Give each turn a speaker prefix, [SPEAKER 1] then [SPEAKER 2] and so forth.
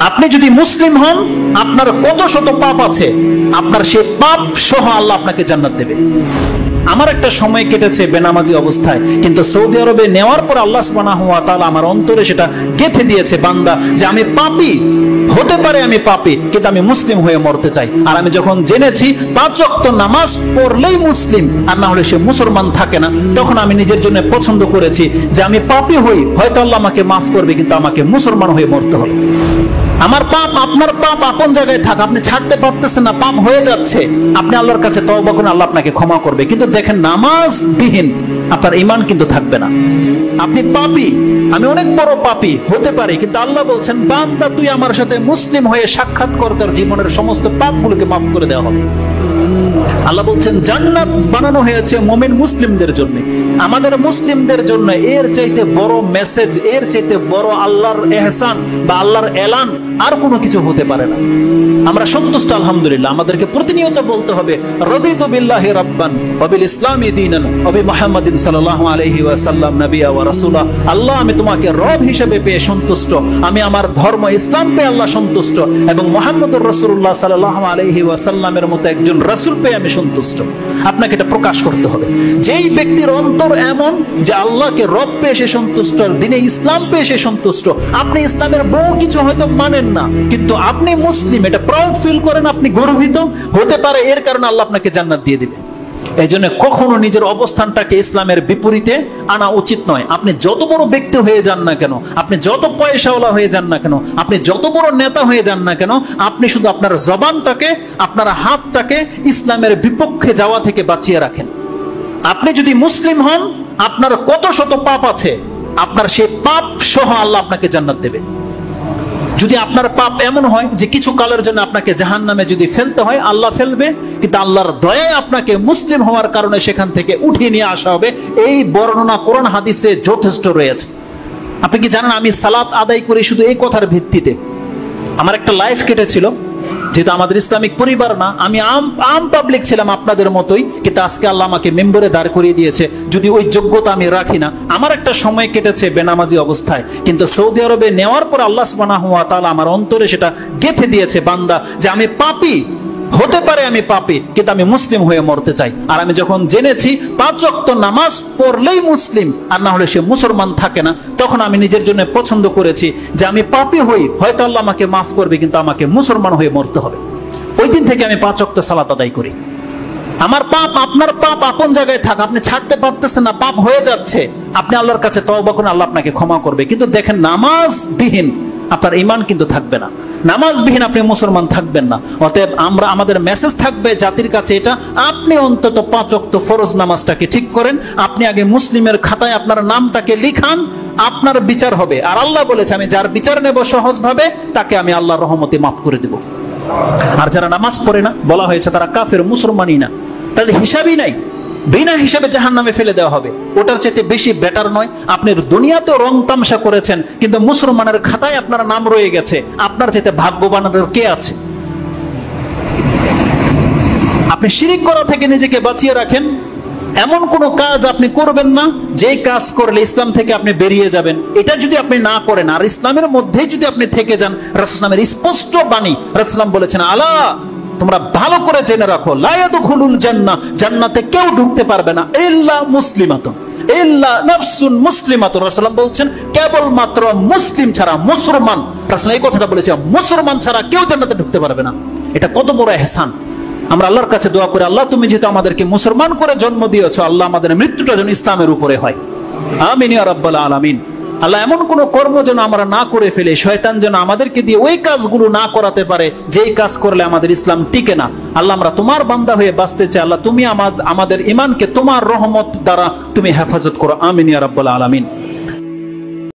[SPEAKER 1] আপনি যদি মুসলিম হন, আপনার কত শত পাপ আছে, আপনার সেই পাপ সহ আল্লাহ আপনাকে জান্নাত দেবে। আমার একটা সময় কেটেছে বেনামাজি অবস্থায়, কিন্তু সৌদি আরবে নেওয়ার পর আল্লাহ সুবহানাহু ওয়া তাআলা আমার অন্তরে সেটা গেঁথে দিয়েছে, বান্দা যে আমি পাপী, হতে পারে আমি পাপী, কিন্তু আমি মুসলিম হয়ে মরতে চাই। আর আমি যখন জেনেছি 5 ওয়াক্ত নামাজ পড়লেই মুসলিম, আর না হলে সে মুসলমান থাকে না, তখন আমি নিজের জন্য পছন্দ করেছি যে আমি পাপী হই, হয়তো আল্লাহ আমাকে মাফ করবে, কিন্তু আমাকে মুসলমান হয়ে মরতে হবে। আমার পাপ, আপনার পাপ আপন জায়গায় থাক, আপনি ছাড়তে পারতেছেন না, পাপ হয়ে যাচ্ছে, আপনি আল্লাহর কাছে তওবা করুন, আল্লাহ আপনাকে ক্ষমা করবে। কিন্তু দেখেন, নামাজবিহীন আপনার ঈমান কিন্তু থাকবে না। আপনি পাপী, আমি অনেক বড় পাপী হতে পারি, কিন্তু আল্লাহ বলছেন, বান্দা তুই আমার সাথে মুসলিম হয়ে সাক্ষাৎ কর, তার জীবনের সমস্ত পাপগুলোকে মাফ করে দেওয়া হবে। আল্লাহ বলছেন জান্নাত বানানো হয়েছে মুমিন মুসলিমদের জন্য, আমাদের মুসলিমদের জন্য। এর চাইতে বড় মেসেজ, এর চাইতে বড় আল্লাহর ইহসান বা আল্লাহর এলান আর কোনো কিছু হতে পারে না। আমরা সন্তুষ্ট আলহামদুলিল্লাহ। আমাদেরকে প্রতিনিয়ত বলতে হবে, রাদিতু বিল্লাহি রাব্বান ওয়া বিল ইসলামি দীনান ওয়া বি মুহাম্মাদিন সাল্লাল্লাহু আলাইহি ওয়াসাল্লাম নাবিয়্যা ওয়া রাসূলা। আল্লাহ, আমি তোমাকে রব হিসেবে পেয়ে সন্তুষ্ট, আমি আমার ধর্ম ইসলাম পেয়ে আল্লাহ সন্তুষ্ট, এবং মুহাম্মদুর রাসূলুল্লাহ সাল্লাল্লাহু আলাইহি ওয়াসাল্লামের মতো একজন রাসূল পেয়ে আমি সন্তুষ্ট। আপনাকে এটা প্রকাশ করতে হবে। যেই ব্যক্তির অন্তর এমন যে আল্লাহকে রব পেয়ে সে সন্তুষ্ট, দিনে ইসলাম পেয়ে সে সন্তুষ্ট, আপনি ইসলামের বহু কিছু হয়তো মানেন না, কিন্তু আপনি মুসলিম, এটা প্রাউড ফিল করেন, আপনি গর্বিত, হতে পারে এর কারণে আল্লাহ আপনাকে জান্নাত দিয়ে দিবে। এই জন্য কখনো নিজের অবস্থানটাকে ইসলামের বিপরীতে আনা উচিত নয়। আপনি যত বড় ব্যক্তি হয়ে যান না কেন, আপনি যত পয়সাওয়ালা হয়ে যান না কেন, আপনি যত বড় নেতা হয়ে যান না কেন, আপনি শুধু আপনার জবানটাকে, আপনার হাতটাকে ইসলামের বিপক্ষে যাওয়া থেকে বাঁচিয়ে রাখেন। আপনি যদি মুসলিম হন, আপনার কত শত পাপ আছে, আপনার সেই পাপ সহ আল্লাহ আপনাকে জান্নাত দেবে। যদি আপনার পাপ এমন হয় যে কিছু কালের জন্য আপনাকে জাহান্নামে যদি ফেলতে হয়, আল্লাহ ফেলবে, কিন্তু আল্লাহর দয়ায় আপনাকে মুসলিম হওয়ার কারণে সেখান থেকে উঠিয়ে নিয়ে আসা হবে। এই বর্ণনা কোরআন হাদিসে যথেষ্ট রয়েছে। আপনি কি জানেন, আমি সালাত আদায় করি শুধু এই কথার ভিত্তিতে। আমার একটা লাইফ কেটেছিল, যেহেতু আমাদের ইসলামিক পরিবার না, আমি আম পাবলিক ছিলাম আপনাদের মতোই, কিন্তু আজকে আল্লাহ আমাকে মেম্বরে দাঁড় করিয়ে দিয়েছে। যদি ওই যোগ্যতা আমি রাখি না, আমার একটা সময় কেটেছে বেনামাজি অবস্থায়, কিন্তু সৌদি আরবে নেওয়ার পর আল্লাহ সুবহানাহু ওয়া তাআলা আমার অন্তরে সেটা গেঁথে দিয়েছে, বান্দা যে আমি পাপী, হতে পারে আমি পাপী, কিন্তু আমি মুসলিম হয়ে মরতে চাই। আর আমি যখন জেনেছি 5 ওয়াক্ত নামাজ পড়লেই মুসলিম, আর না হলে সে মুসলমান থাকে না, তখন আমি নিজের জন্য পছন্দ করেছি যে আমি পাপী হই, হয়তো আল্লাহ আমাকে মাফ করবে, কিন্তু আমাকে মুসলমান হয়ে মরতে হবে। ওই দিন থেকে আমি 5 ওয়াক্ত সালাত আদায় করি। আমার পাপ, আপনার পাপ আপন জায়গায় থাক, আপনি ছাড়তে পারতেছেন না, পাপ হয়ে যাচ্ছে, আপনি আল্লাহর কাছে তওবা করুন, আল্লাহ আপনাকে ক্ষমা করবে। কিন্তু দেখেন, নামাজবিহীন আপনার ঈমান কিন্তু থাকবে না, নামাজবিহীন আপনি মুসলমান থাকবেন না। অতএব আমাদের মেসেজ থাকবে জাতির কাছে এটা, আপনি অন্তত 5 ওয়াক্ত ফরজ নামাজটাকে ঠিক করেন, আপনি আগে মুসলিমের খাতায় আপনার নামটাকে লিখান, আপনার বিচার হবে। আর আল্লাহ বলেছে, আমি যার বিচার নেব সহজভাবে, তাকে আমি আল্লাহর রহমতে মাফ করে দেব। আর যারা নামাজ পড়ে না, বলা হয়েছে তারা কাফের, মুসলমানই না, তাদের হিসাবই নাই, বিনা হিসাবে জাহান্নামে ফেলে দেওয়া হবে। ওটার চাইতে বেশি বেটার নয়? আপনি দুনিয়াতে রং তামসা করেছেন, কিন্তু মুসলমানের খাতায় আপনার নাম রয়ে গেছে, আপনার চাইতে ভাগ্যবান কে আছে? আপনি শিরিক করা থেকে নিজেকে বাঁচিয়ে রাখেন। এমন কোন কাজ আপনি করবেন না যে কাজ করলে ইসলাম থেকে আপনি বেরিয়ে যাবেন। এটা যদি আপনি না করেন, আর ইসলামের মধ্যেই যদি আপনি থেকে যান, রাসূলের স্পষ্ট বাণী, রাসূল বলেছেন, আলা, তোমরা ভালো করে জেনে রাখো, লা ইয়াদখুলুল জান্নাহ, জান্নাতে কেউ ঢুকতে পারবে না, ইল্লা মুসলিমাতুন, ইল্লা নাফসুন মুসলিমাতুন। রাসূল বলছেন, কেবলমাত্র মুসলিম ছাড়া, মুসলমান, রাসূল এই কথাটা বলেছেন, মুসলমান ছাড়া কেউ জান্নাতে ঢুকতে পারবে না। এটা কত বড় ইহসান! আমরা আল্লাহর কাছে দোয়া করি, আল্লাহ তুমি যেহেতু আমাদেরকে মুসলমান করে জন্ম দিয়েছো, আল্লাহ আমাদের মৃত্যুটা যেন ইসলামের উপরে হয়। আমিন ইয়া রাব্বাল আলামিন। আল্লাহ এমন কোন কর্ম যেন আমরা না করে ফেলে, শয়তান যেন আমাদেরকে দিয়ে ওই কাজগুলো না করাতে পারে যেই কাজ করলে আমাদের ইসলাম টিকে না। আল্লাহ, আমরা তোমার বান্দা হয়ে বাঁচতে চাই। আল্লাহ তুমি আমাদের ঈমানকে তোমার রহমত দ্বারা তুমি হেফাজত করো। আমিন ইয়া রাব্বাল আলামিন।